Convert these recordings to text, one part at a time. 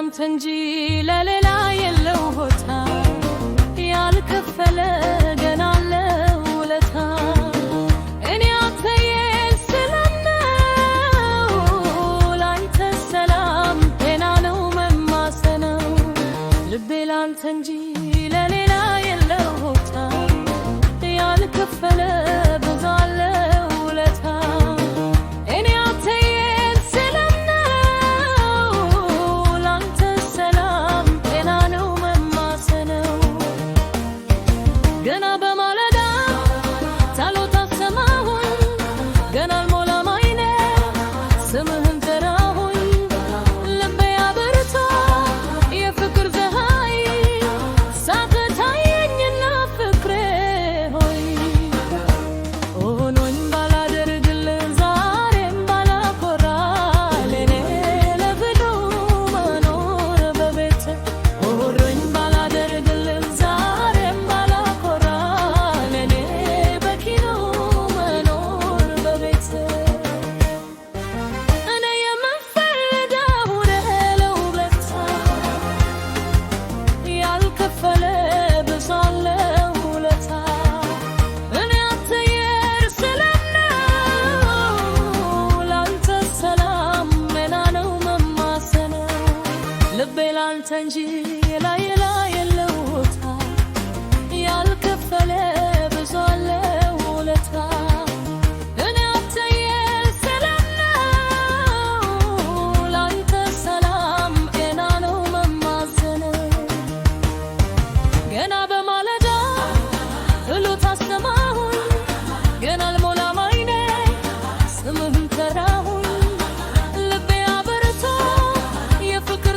ላንተ እንጂ ለሌላ የለው ሆታ ያልከፈለ ገና አለው ውለታ እኔ አተዬ ስለምነው ላንተ ሰላም ጤና ነው መማሰነው ልቤ ላንተ እንጂ ለሌላ የለው ሆታ ያልከፈለ ብዙ አለው ውለታ እኔ አተዬ ገና በማለዳ ጸሎት አሰማሁኝ ገና አልሞላም አይኔ ስምህን ጠራሁኝ ልቤ አበርቶ የፍቅር ፀሐይ ሳትህ ታየኝና ፍቅሬ ሆይ ሆኖኝ ባላደርግልህ ዛሬም ባላኮራ ለኔ ለፍቅሩ መኖር በቤትህ ሆኖኝ ባላደርግልህ ላንተ እንጂ ላይ የለው ሆታ ያልከፈለ ብዙ አለው ውለታ እኔ አተዬ ስለምነው ላንተ ሰላም ጤና ነው መማዘነው ገና በማለዳ ጸሎት አሰማሁኝ ገና አልሞላም አይኔ ስምህን ጠራሁኝ ልቤ አበርቶ የፍቅር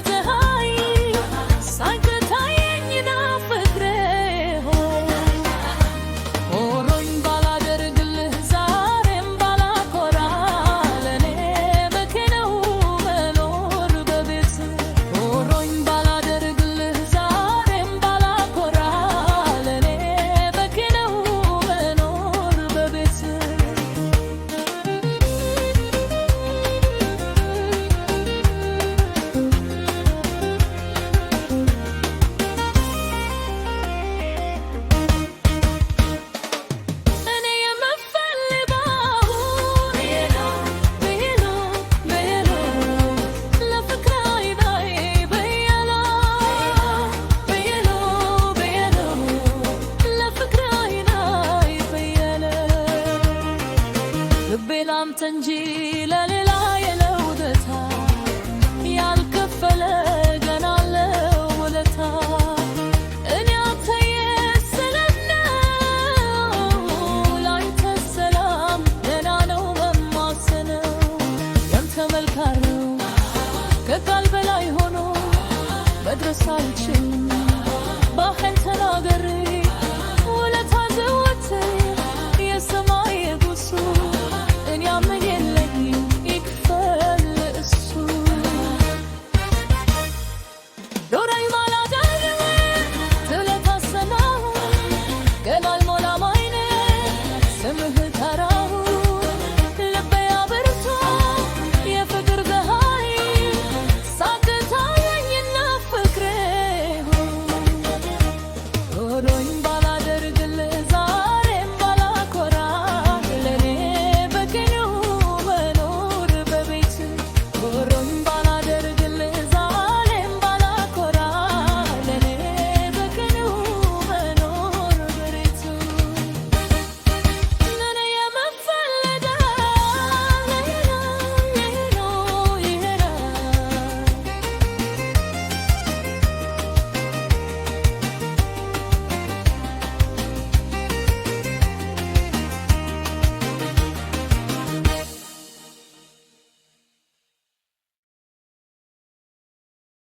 ላንተ እንጂ